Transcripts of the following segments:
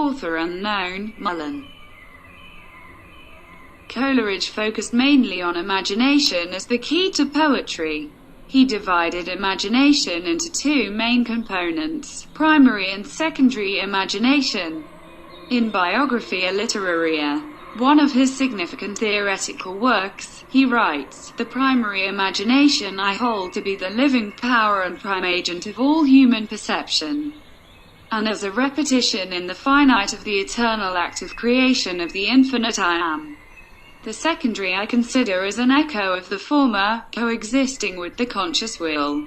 author unknown, Mullen. Coleridge focused mainly on imagination as the key to poetry. He divided imagination into two main components, primary and secondary imagination. In Biographia Literaria, one of his significant theoretical works, he writes, "The primary imagination I hold to be the living power and prime agent of all human perception, and as a repetition in the finite of the eternal act of creation of the infinite I am. The secondary I consider as an echo of the former, coexisting with the conscious will,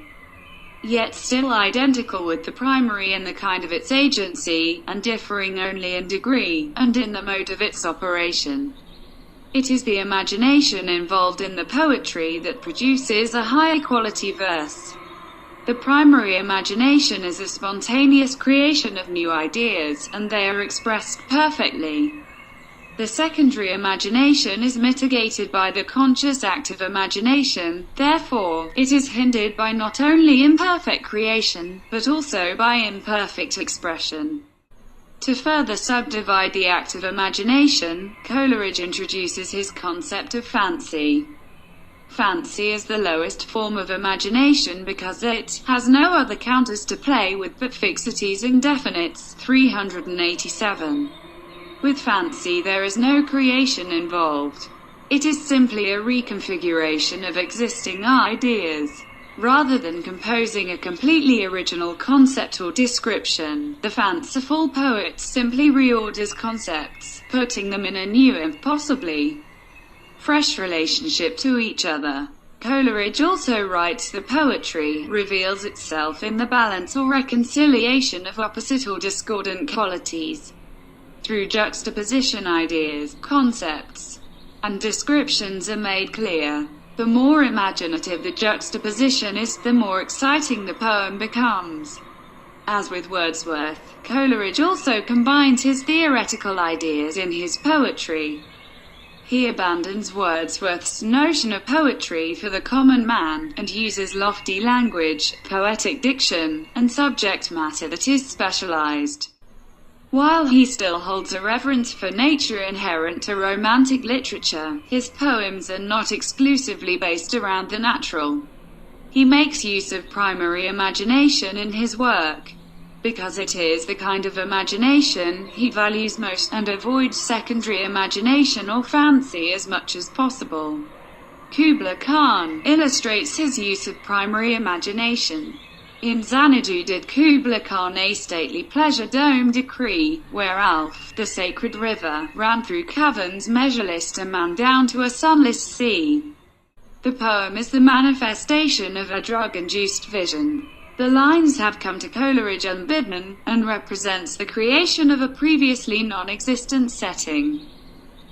yet still identical with the primary in the kind of its agency, and differing only in degree, and in the mode of its operation. It is the imagination involved in the poetry that produces a high-quality verse. The primary imagination is a spontaneous creation of new ideas, and they are expressed perfectly. The secondary imagination is mitigated by the conscious act of imagination, therefore, it is hindered by not only imperfect creation, but also by imperfect expression." To further subdivide the act of imagination, Coleridge introduces his concept of fancy. Fancy is the lowest form of imagination because it has no other counters to play with but fixities and definites. 387. With fancy there is no creation involved. It is simply a reconfiguration of existing ideas. Rather than composing a completely original concept or description, the fanciful poet simply reorders concepts, putting them in a new and possibly fresh relationship to each other. Coleridge also writes that poetry reveals itself in the balance or reconciliation of opposite or discordant qualities. Through juxtaposition, ideas, concepts, and descriptions are made clear. The more imaginative the juxtaposition is, the more exciting the poem becomes. As with Wordsworth, Coleridge also combines his theoretical ideas in his poetry. He abandons Wordsworth's notion of poetry for the common man, and uses lofty language, poetic diction, and subject matter that is specialized. While he still holds a reverence for nature inherent to romantic literature, his poems are not exclusively based around the natural. He makes use of primary imagination in his work, because it is the kind of imagination he values most, and avoids secondary imagination or fancy as much as possible. Kubla Khan illustrates his use of primary imagination. In Xanadu did Kubla Khan a stately pleasure-dome decree, where Alph, the sacred river, ran through caverns measureless to man down to a sunless sea. The poem is the manifestation of a drug-induced vision. The lines have come to Coleridge unbidden, and represents the creation of a previously non-existent setting.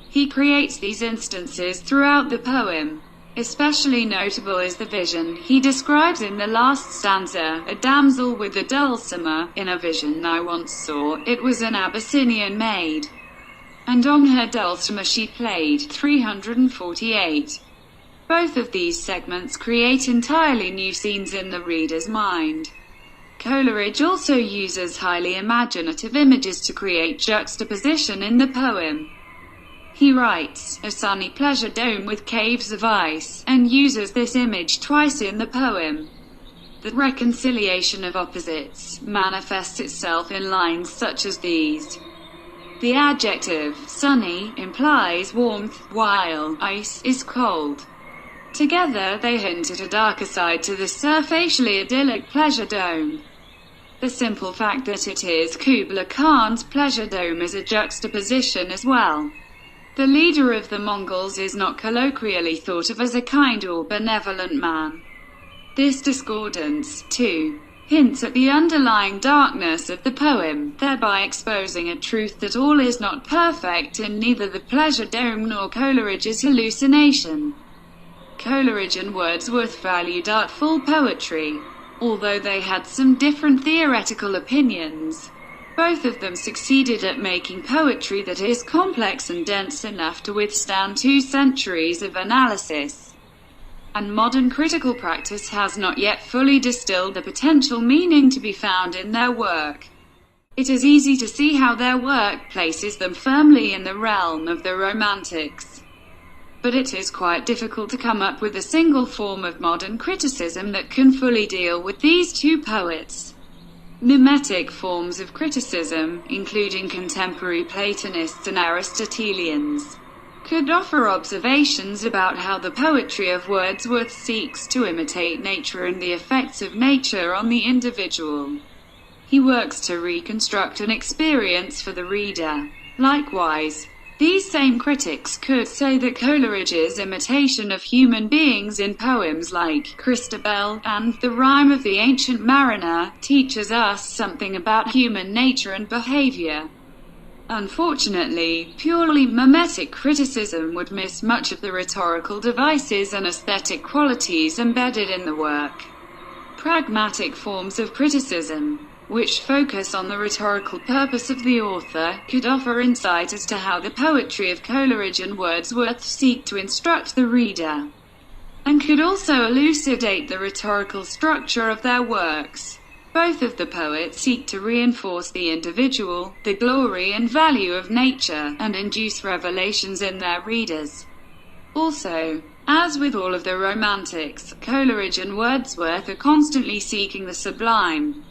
He creates these instances throughout the poem. Especially notable is the vision he describes in the last stanza: "A damsel with a dulcimer, in a vision I once saw, it was an Abyssinian maid, and on her dulcimer she played." 348. Both of these segments create entirely new scenes in the reader's mind. Coleridge also uses highly imaginative images to create juxtaposition in the poem. He writes, "A sunny pleasure dome with caves of ice," and uses this image twice in the poem. The reconciliation of opposites manifests itself in lines such as these. The adjective sunny implies warmth, while ice is cold. Together they hint at a darker side to the surfacially idyllic pleasure dome. The simple fact that it is Kubla Khan's pleasure dome is a juxtaposition as well. The leader of the Mongols is not colloquially thought of as a kind or benevolent man. This discordance, too, hints at the underlying darkness of the poem, thereby exposing a truth that all is not perfect in neither the pleasure dome nor Coleridge's hallucination. Coleridge and Wordsworth valued artful poetry, although they had some different theoretical opinions. Both of them succeeded at making poetry that is complex and dense enough to withstand 2 centuries of analysis. And modern critical practice has not yet fully distilled the potential meaning to be found in their work. It is easy to see how their work places them firmly in the realm of the Romantics. But it is quite difficult to come up with a single form of modern criticism that can fully deal with these two poets. Mimetic forms of criticism, including contemporary Platonists and Aristotelians, could offer observations about how the poetry of Wordsworth seeks to imitate nature and the effects of nature on the individual. He works to reconstruct an experience for the reader. Likewise, these same critics could say that Coleridge's imitation of human beings in poems like Christabel and The Rime of the Ancient Mariner teaches us something about human nature and behavior. Unfortunately, purely mimetic criticism would miss much of the rhetorical devices and aesthetic qualities embedded in the work. Pragmatic forms of criticism, which focus on the rhetorical purpose of the author, could offer insight as to how the poetry of Coleridge and Wordsworth seek to instruct the reader, and could also elucidate the rhetorical structure of their works. Both of the poets seek to reinforce the individual, the glory and value of nature, and induce revelations in their readers. Also, as with all of the Romantics, Coleridge and Wordsworth are constantly seeking the sublime.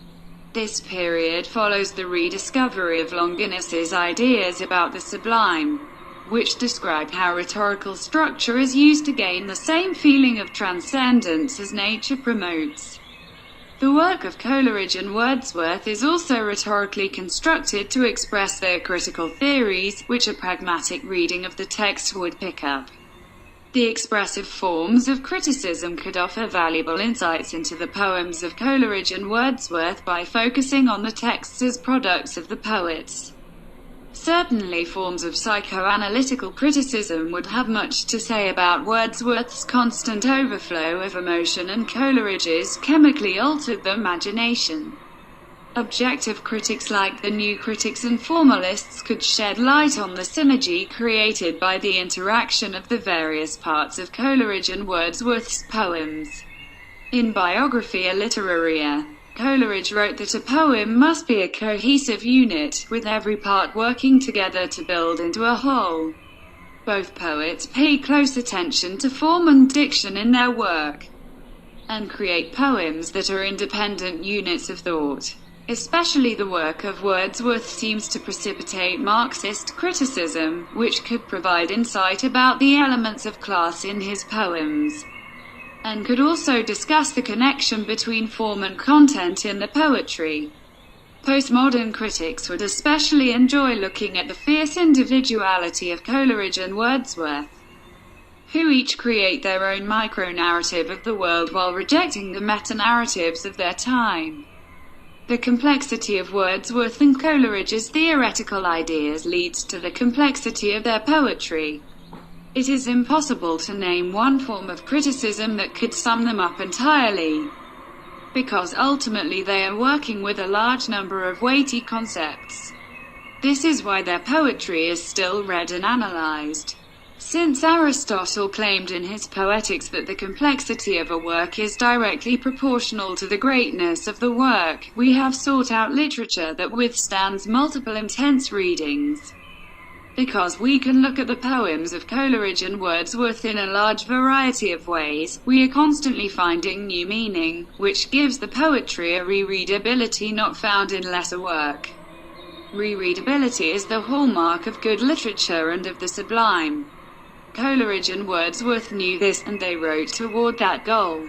This period follows the rediscovery of Longinus's ideas about the sublime, which describe how rhetorical structure is used to gain the same feeling of transcendence as nature promotes. The work of Coleridge and Wordsworth is also rhetorically constructed to express their critical theories, which a pragmatic reading of the text would pick up. The expressive forms of criticism could offer valuable insights into the poems of Coleridge and Wordsworth by focusing on the texts as products of the poets. Certainly, forms of psychoanalytical criticism would have much to say about Wordsworth's constant overflow of emotion and Coleridge's chemically altered imagination. Objective critics like the new critics and formalists could shed light on the synergy created by the interaction of the various parts of Coleridge and Wordsworth's poems. In Biographia Literaria, Coleridge wrote that a poem must be a cohesive unit, with every part working together to build into a whole. Both poets pay close attention to form and diction in their work, and create poems that are independent units of thought. Especially the work of Wordsworth seems to precipitate Marxist criticism, which could provide insight about the elements of class in his poems, and could also discuss the connection between form and content in the poetry. Postmodern critics would especially enjoy looking at the fierce individuality of Coleridge and Wordsworth, who each create their own micro-narrative of the world while rejecting the meta-narratives of their time. The complexity of Wordsworth and Coleridge's theoretical ideas leads to the complexity of their poetry. It is impossible to name one form of criticism that could sum them up entirely, because ultimately they are working with a large number of weighty concepts. This is why their poetry is still read and analyzed. Since Aristotle claimed in his Poetics that the complexity of a work is directly proportional to the greatness of the work, we have sought out literature that withstands multiple intense readings. Because we can look at the poems of Coleridge and Wordsworth in a large variety of ways, we are constantly finding new meaning, which gives the poetry a rereadability not found in lesser work. Rereadability is the hallmark of good literature and of the sublime. Coleridge and Wordsworth knew this, and they wrote toward that goal.